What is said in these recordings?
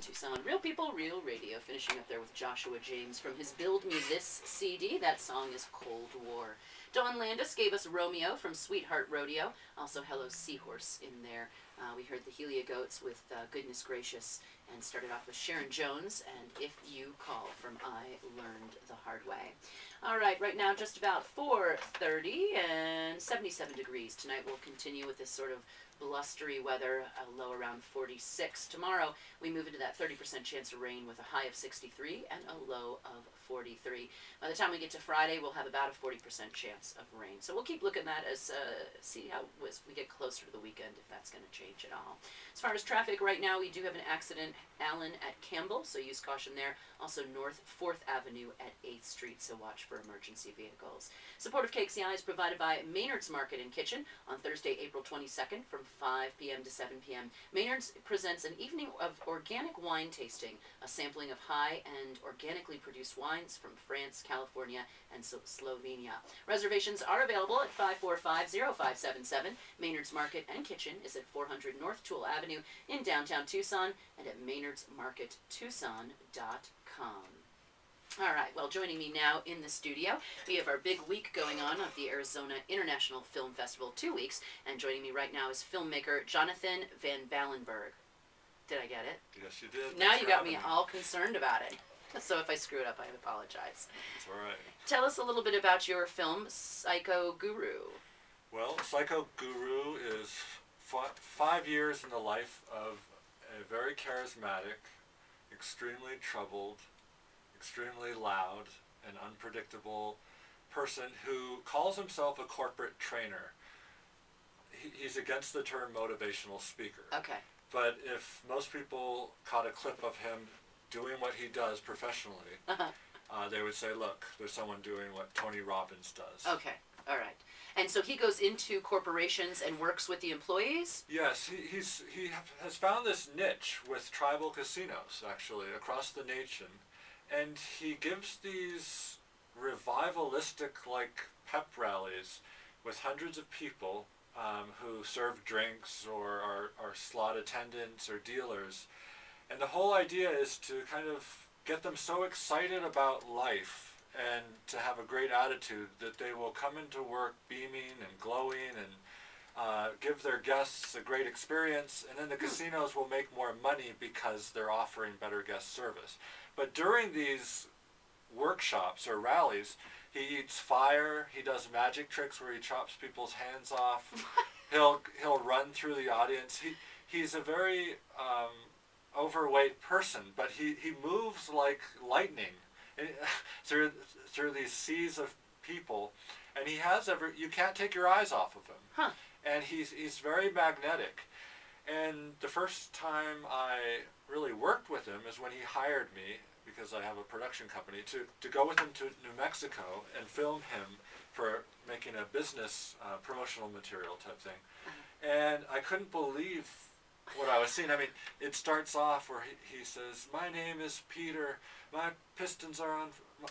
Tucson. Real People, Real Radio. Finishing up there with Joshua James from his Build Me This CD. That song is Cold War. Dawn Landis gave us Romeo from Sweetheart Rodeo. Also Hello Seahorse in there. We heard the Helia Goats with Goodness Gracious, and started off with Sharon Jones and If You Call from I Learned the Hard Way. All right now just about 4:30 and 77 degrees. Tonight we'll continue with this sort of blustery weather, a low around 46. Tomorrow we move into that 30% chance of rain with a high of 63 and a low of 43. By the time we get to Friday, we'll have about a 40% chance of rain. So we'll keep looking at that as see how as we get closer to the weekend, if that's going to change at all. As far as traffic, right now we do have an accident, Allen at Campbell, so use caution there. Also North 4th Avenue at 8th Street, so watch for emergency vehicles. Support of KXCI is provided by Maynard's Market and Kitchen on Thursday, April 22nd from 5 p.m. to 7 p.m. Maynard's presents an evening of organic wine tasting, a sampling of high-end organically produced wines from France, California, and Slovenia. Reservations are available at 545-0577. Maynard's Market and Kitchen is at 400 North Toole Avenue in downtown Tucson and at maynardsmarkettucson.com. All right, well, joining me now in the studio, we have our big week going on of the Arizona International Film Festival, 2 weeks, and joining me right now is filmmaker Jonathan VanBallenberghe. Did I get it? Yes, you did. Now you got me all concerned about it. So if I screw it up, I apologize. It's all right. Tell us a little bit about your film, Psycho Guru. Well, Psycho Guru is 5 years in the life of a very charismatic, extremely troubled, extremely loud, and unpredictable person who calls himself a corporate trainer. He's against the term motivational speaker. Okay. But if most people caught a clip of him doing what he does professionally, they would say, look, there's someone doing what Tony Robbins does. Okay, all right. And so he goes into corporations and works with the employees? Yes, he has found this niche with tribal casinos, actually, across the nation. And he gives these revivalistic, like, pep rallies with hundreds of people who serve drinks or are slot attendants or dealers. And the whole idea is to kind of get them so excited about life and to have a great attitude that they will come into work beaming and glowing and give their guests a great experience, and then the casinos will make more money because they're offering better guest service. But during these workshops or rallies, he eats fire, he does magic tricks where he chops people's hands off, he'll run through the audience. He's a very overweight person, but he moves like lightning through these seas of people, and he has you can't take your eyes off of him. Huh. And he's very magnetic. And the first time I really worked with him is when he hired me, because I have a production company, to go with him to New Mexico and film him for making a business promotional material type thing. And I couldn't believe what I was seeing. I mean, it starts off where he says, "My name is Peter. My pistons are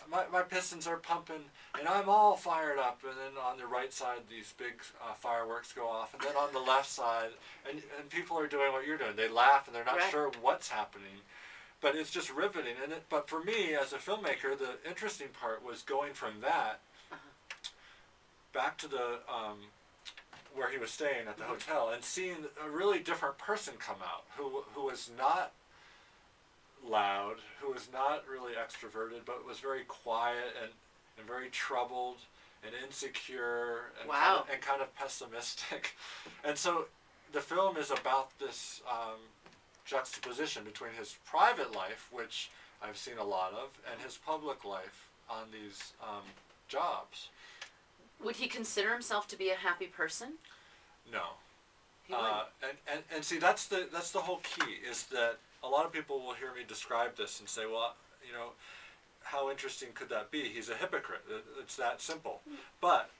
my pistons are pumping, and I'm all fired up." And then on the right side, these big fireworks go off, and then on the left side, and people are doing what you're doing. They laugh, and they're not sure what's happening. But it's just riveting. But for me, as a filmmaker, the interesting part was going from that back to the where he was staying at the hotel and seeing a really different person come out who was not loud, who was not really extroverted, but was very quiet and very troubled and insecure and, kind of pessimistic. And so the film is about this juxtaposition between his private life, which I've seen a lot of, and his public life on these jobs. Would he consider himself to be a happy person? No. He wouldn't. And see, that's the whole key, is that a lot of people will hear me describe this and say, well, you know, how interesting could that be? He's a hypocrite. It's that simple. But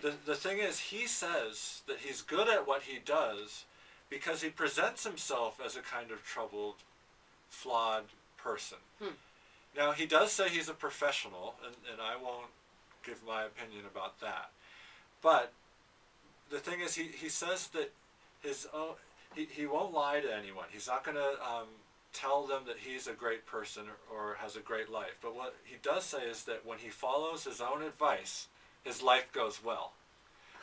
the thing is, he says that he's good at what he does because he presents himself as a kind of troubled, flawed person. Now, he does say he's a professional, and I won't give my opinion about that. But the thing is, he says that he won't lie to anyone. He's not going to tell them that he's a great person or has a great life. But what he does say is that when he follows his own advice, his life goes well.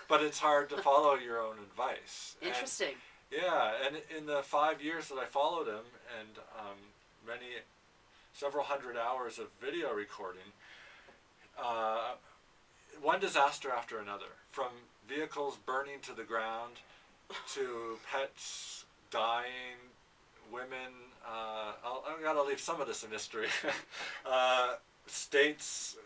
But it's hard to follow your own advice. Interesting. And in the 5 years that I followed him, and several hundred hours of video recording, one disaster after another, from vehicles burning to the ground, to pets dying, women, I've got to leave some of this a mystery, states,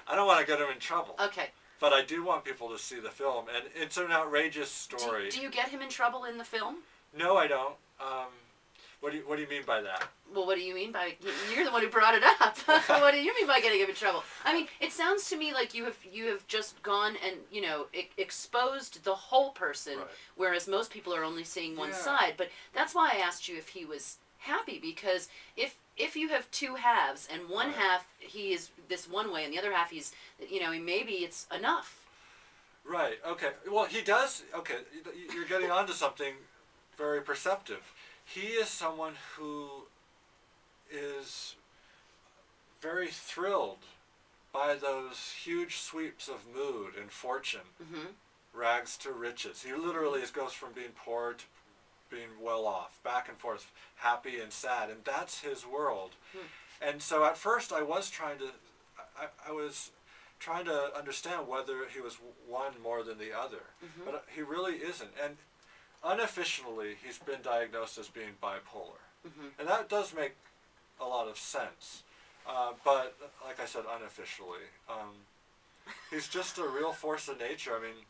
I don't want to get him in trouble. Okay. But I do want people to see the film, and it's an outrageous story. Do you get him in trouble in the film? No, I don't. What do you mean by that? Well, what do you mean by, you're the one who brought it up. What do you mean by getting him in trouble? I mean, it sounds to me like you have just gone and, exposed the whole person, Right. Whereas most people are only seeing one side. But that's why I asked you if he was happy, because if you have two halves, and one Right. half he is this one way, and the other half he's, maybe it's enough. Right, okay. Well, he does, okay, you're getting onto something very perceptive. He is someone who is very thrilled by those huge sweeps of mood and fortune, rags to riches. He literally goes from being poor to being well off, back and forth, happy and sad, and that's his world. And so at first I was trying to understand whether he was one more than the other, but he really isn't. And unofficially, he's been diagnosed as being bipolar, and that does make a lot of sense. But like I said, unofficially, he's just a real force of nature. I mean,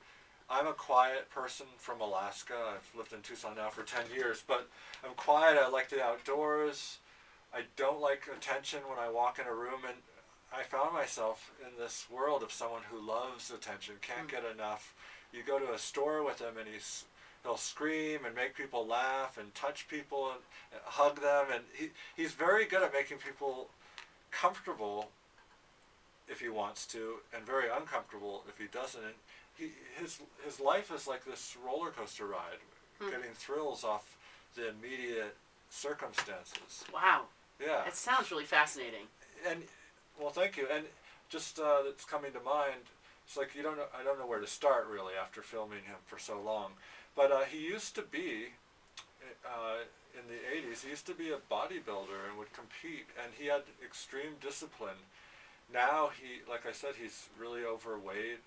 I'm a quiet person from Alaska. I've lived in Tucson now for 10 years, but I'm quiet. I like the outdoors. I don't like attention when I walk in a room, and I found myself in this world of someone who loves attention, can't get enough. You go to a store with him, and he'll scream and make people laugh and touch people and hug them, and he's very good at making people comfortable if he wants to, and very uncomfortable if he doesn't. And his life is like this roller coaster ride, getting thrills off the immediate circumstances. Wow. Yeah. It sounds really fascinating. And well, thank you. And just it's coming to mind. It's like I don't know where to start really after filming him for so long. But he used to be in the 80s. He used to be a bodybuilder and would compete, and he had extreme discipline. Now like I said, he's really overweight.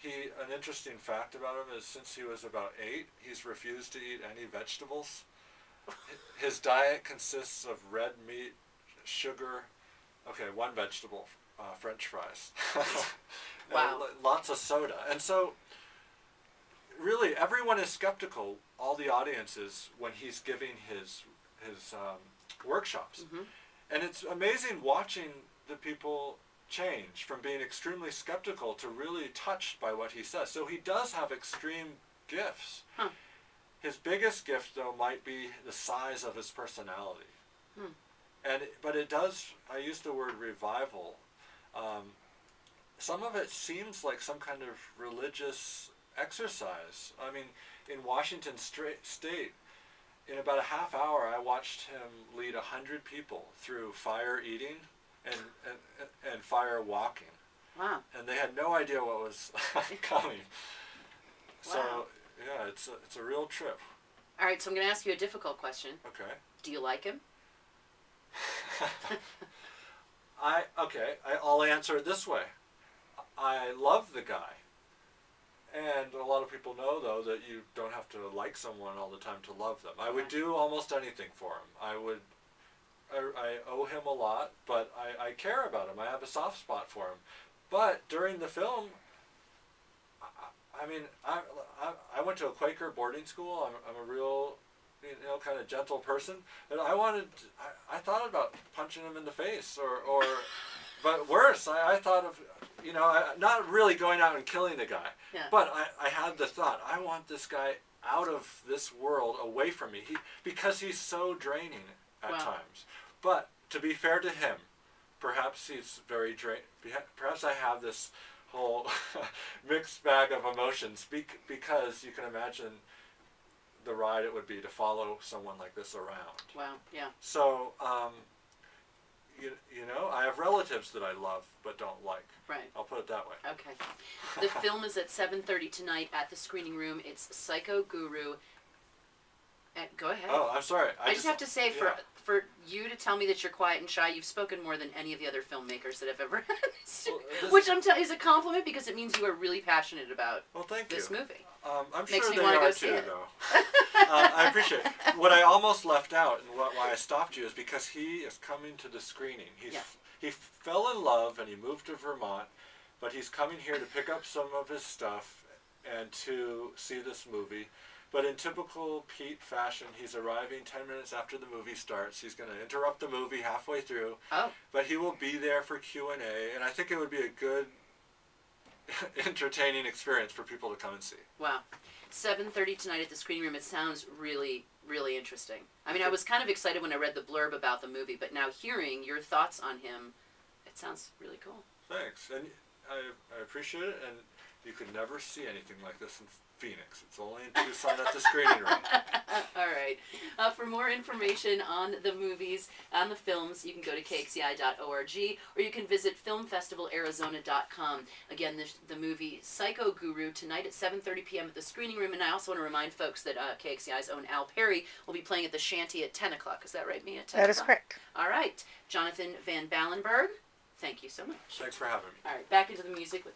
An interesting fact about him is since he was about 8, he's refused to eat any vegetables. His diet consists of red meat, sugar, one vegetable, French fries. Wow. And lots of soda. And so, really, everyone is skeptical, all the audiences, when he's giving his workshops. And it's amazing watching the people change from being extremely skeptical to really touched by what he says. So he does have extreme gifts. His biggest gift, though, might be the size of his personality. But it does, I use the word revival. Some of it seems like some kind of religious exercise. I mean, in Washington State, in about a half hour, I watched him lead 100 people through fire eating and fire walking. Wow. And they had no idea what was coming. Wow. So, yeah, it's a real trip. All right, so I'm going to ask you a difficult question. Okay. Do you like him? I'll answer it this way. I love the guy. And a lot of people know, though, that you don't have to like someone all the time to love them. I would do almost anything for him. I owe him a lot, but I care about him. I have a soft spot for him. But during the film, I went to a Quaker boarding school. I'm a real, kind of gentle person. And I thought about punching him in the face, or but worse, I thought of, not really going out and killing the guy. Yeah. But I had the thought, I want this guy out of this world, away from me, because he's so draining at times. But to be fair to him, perhaps he's very perhaps I have this whole mixed bag of emotions, because you can imagine the ride it would be to follow someone like this around. Wow, yeah. So, you know, I have relatives that I love but don't like. Right. I'll put it that way. Okay. The film is at 7:30 tonight at the screening room. It's Psycho Guru. Go ahead. Oh, I'm sorry. I just have to say, for you to tell me that you're quiet and shy, you've spoken more than any of the other filmmakers that I've ever had. Which is a compliment, because it means you are really passionate about this movie. I'm Makes sure me they wanna are go too, see it. though. I appreciate it. What I almost left out, and why I stopped you, is because he is coming to the screening. He fell in love and he moved to Vermont, but he's coming here to pick up some of his stuff and to see this movie. But in typical Pete fashion, he's arriving 10 minutes after the movie starts. He's going to interrupt the movie halfway through. Oh. But he will be there for Q&A, and I think it would be a good, entertaining experience for people to come and see. Wow. 7:30 tonight at the screening room. It sounds really, really interesting. I mean, I was kind of excited when I read the blurb about the movie, but now hearing your thoughts on him, it sounds really cool. Thanks. And I appreciate it, and you could never see anything like this in Phoenix. It's only in Tucson at the screening room. All right. For more information on the movies, on the films, you can go to KXCI.org, or you can visit filmfestivalarizona.com. Again, the movie Psycho Guru tonight at 7:30 p.m. at the screening room. And I also want to remind folks that KXCI's own Al Perry will be playing at the Shanty at 10 o'clock. Is that right, Mia? That is correct. All right. Jonathan VanBallenberghe, thank you so much. Thanks for having me. All right, back into the music with the